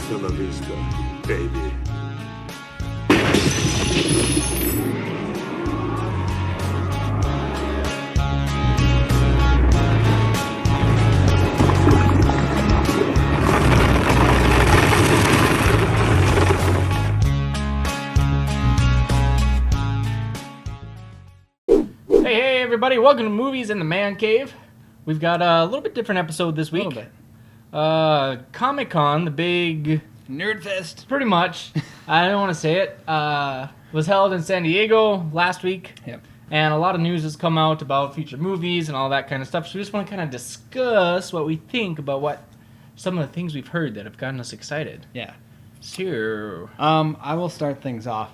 Hasta la vista, baby. Hey everybody, welcome to Movies in the Mancave. We've got a little bit different episode this week. A little bit. Comic-Con, the big... Nerd Fest. Pretty much. I don't want to say it. Was held in San Diego last week. Yep. And a lot of news has come out about future movies and all that kind of stuff. So we just want to kind of discuss what we think about what some of the things we've heard that have gotten us excited. Yeah. So... I will start things off.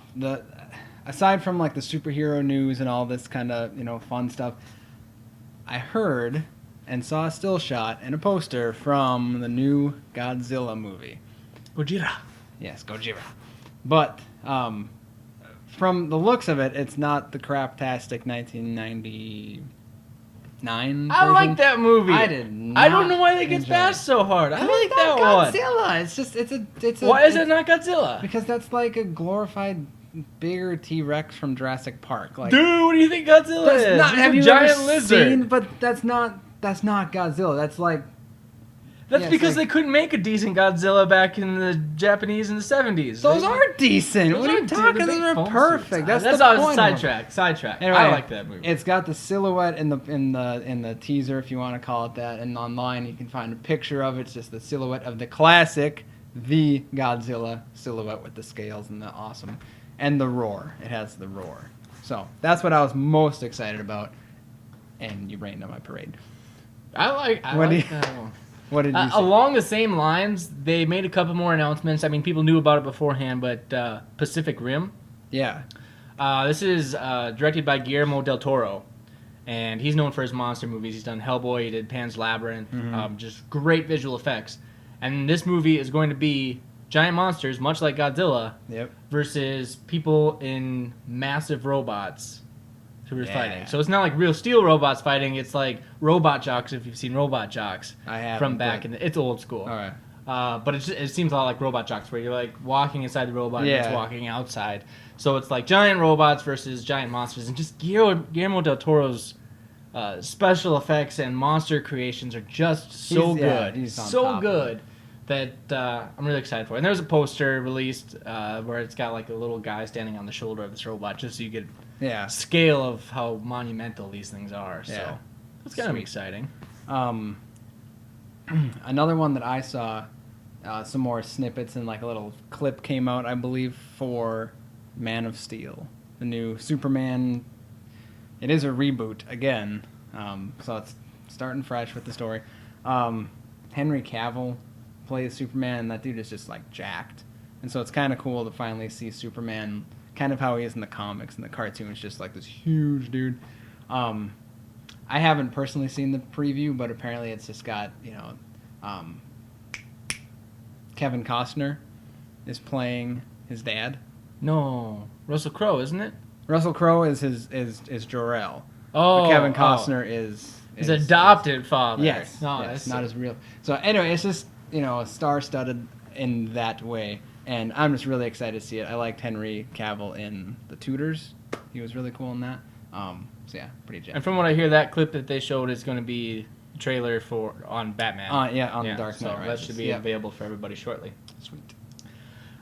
Aside from like the superhero news and all this kind of, fun stuff, I heard and saw a still shot and a poster from the new Godzilla movie. Gojira. Yes, Gojira. But from the looks of it, it's not the craptastic 1999 I like version. that movie. I did not. I don't know why they get enjoy bashed it. so hard. I like It's that not one. Godzilla. It's just it's a. Why is it not Godzilla? Because that's like a glorified bigger T-Rex from Jurassic Park. Like, Dude, what do you think Godzilla that's is? not. It's Have a you giant ever lizard. seen? But that's not Godzilla. That's like. That's yeah, because like, they couldn't make a decent Godzilla back in the Japanese in the 70s. those are decent. Those What are you aren't talking? big Those are foam perfect. suits. That's the the point. Sidetrack. Anyway, I like that movie. It's got the silhouette in the teaser, if you want to call it that, and online you can find a picture of it. It's just the silhouette of the classic, the Godzilla silhouette with the scales and the awesome, and the roar. It has the roar. So that's what I was most excited about, and you rained on my parade. I like that one. What did you say? Along the same lines, they made a couple more announcements. I mean, people knew about it beforehand, but Pacific Rim. Yeah. This is directed by Guillermo del Toro, and he's known for his monster movies. He's done Hellboy, he did Pan's Labyrinth, just great visual effects. And this movie is going to be giant monsters, much like Godzilla, Yep. versus people in massive robots who are fighting. So it's not like real steel robots fighting. It's like Robot Jocks, if you've seen Robot Jocks. I haven't, from back in the... It's old school. All right. But it seems a lot like Robot Jocks, where you're like walking inside the robot and it's walking outside. So it's like giant robots versus giant monsters. And just Guillermo del Toro's special effects and monster creations are just so good. He's on so top of good that I'm really excited for it. And there's a poster released where it's got like a little guy standing on the shoulder of this robot, just so you get scale of how monumental these things are. So it's kind of exciting. Another one that I saw, some more snippets and like a little clip came out, I believe, for Man of Steel, the new Superman. It is a reboot again, so it's starting fresh with the story. Henry Cavill plays Superman, and that dude is just like jacked, and so it's kind of cool to finally see Superman kind of how he is in the comics and the cartoons, just like this huge dude. I haven't personally seen the preview, but apparently it's just got, Kevin Costner is playing his dad. No, Russell Crowe, isn't it? Russell Crowe is Jor-El. Oh, but Kevin Costner is his adopted father. Yes, no, yes, that's not his real. So anyway, it's just star-studded in that way, and I'm just really excited to see it. I liked Henry Cavill in The Tudors. He was really cool in that. So yeah, pretty jacked. And from what I hear, that clip that they showed is going to be a trailer on Batman. On The Dark Knight So Rises. that should be available for everybody shortly. Sweet.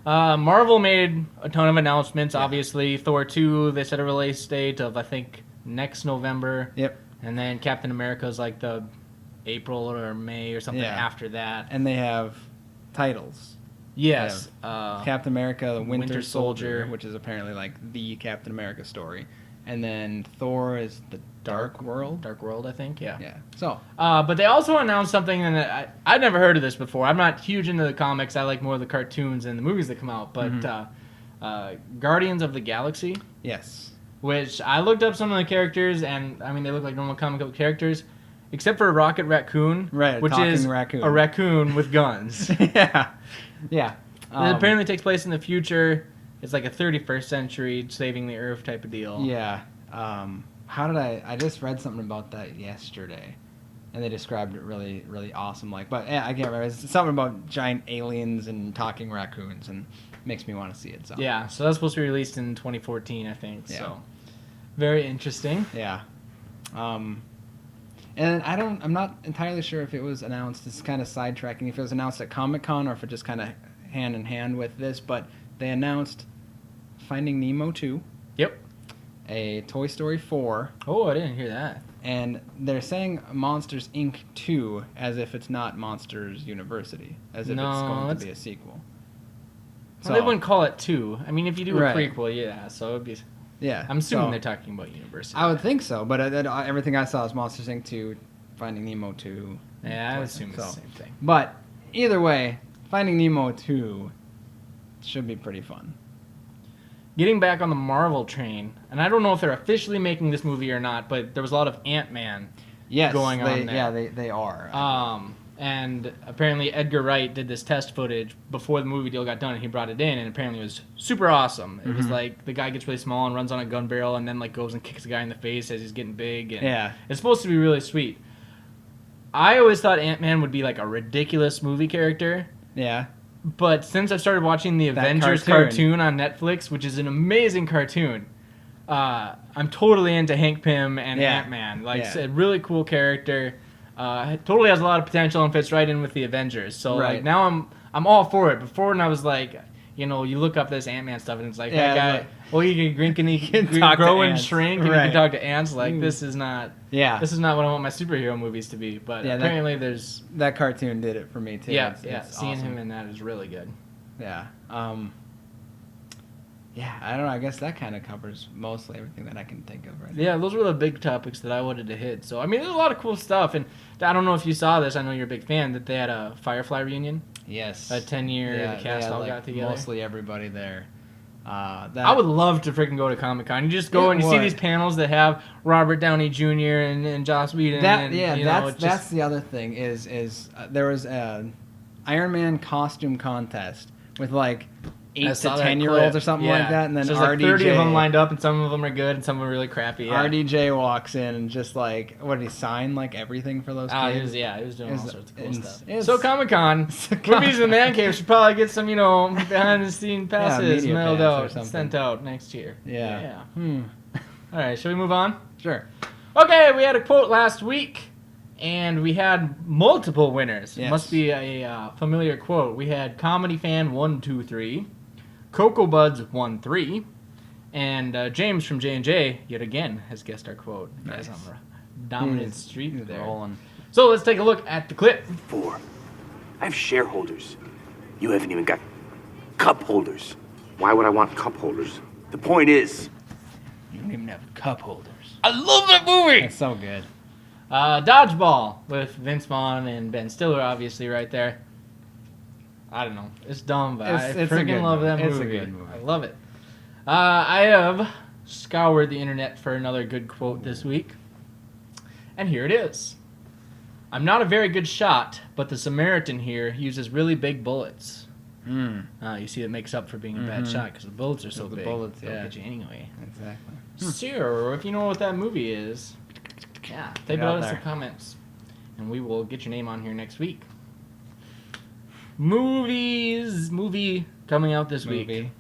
Marvel made a ton of announcements. Obviously, Thor 2, they set a release date of, I think, next November. Yep. And then Captain America is like the April or May or something after that. And they have titles. Yes. Captain America, the Winter Soldier, Soldier, which is apparently like the Captain America story. And then Thor is the Dark World. Dark World, I think, yeah. Yeah. So. But they also announced something that I'd never heard of this before. I'm not huge into the comics. I like more of the cartoons and the movies that come out. But Guardians of the Galaxy. Yes. Which I looked up some of the characters, and I mean, they look like normal comic book characters, except for Rocket Raccoon, Right, which is raccoon. a raccoon with guns. Yeah. It apparently takes place in the future. It's like a 31st century saving the Earth type of deal. Yeah. How did I just read something about that yesterday. and they described it really, really awesome. Like, but I can't remember. It's something about giant aliens and talking raccoons, and makes me want to see it. So Yeah, so that's supposed to be released in 2014, I think. Yeah. So very interesting. yeah. And I'm not entirely sure if it was announced. It's kind of sidetracking. If it was announced at Comic-Con or if it just kind of hand in hand with this, but they announced Finding Nemo 2, Yep. a Toy Story 4. Oh, I didn't hear that. And they're saying Monsters Inc. 2 as if it's not Monsters University, as if No, it's going to it's- be a sequel. Well, they wouldn't call it 2. I mean, if you do a Right. prequel, yeah, so it would be... Yeah. I'm assuming so, they're talking about University. I would think so, but everything I saw is Monsters Inc. 2, Finding Nemo 2. Yeah, I would assume it's So- the same thing. But either way, Finding Nemo 2 should be pretty fun. Getting back on the Marvel train, and I don't know if they're officially making this movie or not, but there was a lot of Ant-Man Yes, going on there. Yeah, they are. And apparently Edgar Wright did this test footage before the movie deal got done, and he brought it in, and apparently it was super awesome. It was like the guy gets really small and runs on a gun barrel, and then like goes and kicks the guy in the face as he's getting big. And Yeah. it's supposed to be really sweet. I always thought Ant-Man would be like a ridiculous movie character, Yeah. but since I've started watching the That Avengers cartoon on Netflix, which is an amazing cartoon, I'm totally into Hank Pym and Yeah. Ant-Man. Like, Yeah. it's a really cool character. It totally has a lot of potential and fits right in with the Avengers. So Right. like now I'm all for it. Before, when I was like, you know, you look up this Ant-Man stuff and it's like Yeah, that guy. like- well, he can drink and he can can talk to grow and ants. shrink, and he Right. can talk to ants. Like this is not. Yeah. This is not what I want my superhero movies to be. But Yeah, apparently there's. That cartoon did it for me too. Yeah, It's seeing awesome. him in that is really good. Yeah. Yeah, I don't know. I guess that kind of covers mostly everything that I can think of right now. Yeah, those were the big topics that I wanted to hit. So, I mean, there's a lot of cool stuff. And I don't know if you saw this. I know you're a big fan that they had a Firefly reunion. Yes. A 10-year, Yeah, the cast they had, all like, got together. Mostly everybody there. I would love to freaking go to Comic-Con. You just go It and you see would. these panels that have Robert Downey Jr. and Joss Whedon. And, you know, it's that's just, the other thing is there was a Iron Man costume contest with like I 8 to saw that 10-year-olds clip. or something Yeah. like that, and then So there's like 30 of them RDJ lined up, and some of them are good, and some are really crappy. Yeah. RDJ walks in and just like, what did he sign like everything for those He kids? was, he was doing all It's- sorts of cool it's- stuff. it's- So Comic-Con, movies in the Man Cave should probably get some, behind-the-scene passes media mailed pass or out, something. sent out next year. Yeah. All right, shall we move on? Sure. Okay, we had a quote last week, and we had multiple winners. It Yes. must be a familiar quote. We had Comedy Fan 123, Cocoa Buds 13, and James from J&J yet again has guessed our quote. Guys Nice. on a dominant streak He's there. rolling. So let's take a look at the clip. 4. I have shareholders. You haven't even got cup holders. Why would I want cup holders? The point is, You don't even have cup holders. I love that movie. That's so good. Dodgeball with Vince Vaughn and Ben Stiller, obviously, right there. I don't know. It's dumb, but I It's a freaking good love that movie. movie. It's a good movie. I love it. I have scoured the internet for another good quote this week. And here it is. I'm not a very good shot, but the Samaritan here uses really big bullets. You see, it makes up for being a bad shot because the bullets are so The big. bullets, They'll yeah. get you anyway. Exactly. So, if you know what that movie is, yeah, type it out out in there. the comments, and we will get your name on here next week. Movie coming out this week. Movie.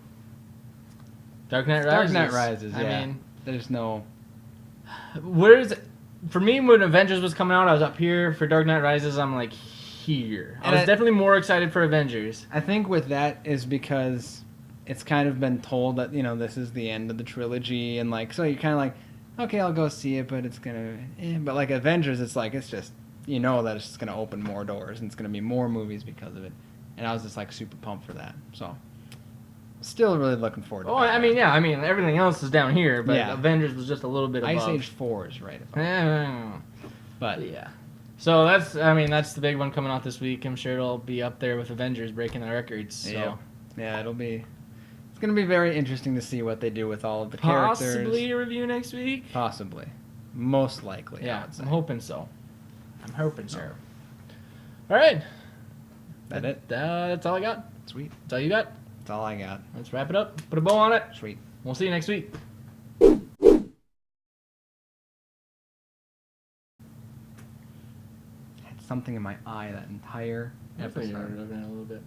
Dark Knight Dark Rises. Knight Rises, I yeah. mean, There's no... where's for me when Avengers was coming out, I was up here. For Dark Knight Rises, I'm like here. I And was I- definitely more excited for Avengers. I think with that is because it's kind of been told that, this is the end of the trilogy, and like, so you're kind of like, okay, I'll go see it, but it's gonna, but like Avengers, it's like, it's just, that it's just gonna open more doors, and it's gonna be more movies because of it, and I was just like super pumped for that, so still really looking forward to Oh, that. I mean, yeah, everything else is down here, but Yeah. Avengers was just a little bit above. Ice Age 4 is right above, Yeah. but Yeah. So that's the big one coming out this week. I'm sure it'll be up there with Avengers breaking the records. So yeah, it's gonna be very interesting to see what they do with all of the characters. possibly a review next week. Possibly. Most likely, I Yeah, would say. I'm hoping so. All right. That it? That's all I got. Sweet. That's all you got. That's all I got. Let's wrap it up. Put a bow on it. Sweet. We'll see you next week. something in my eye that entire That's what you're episode. looking at a little bit.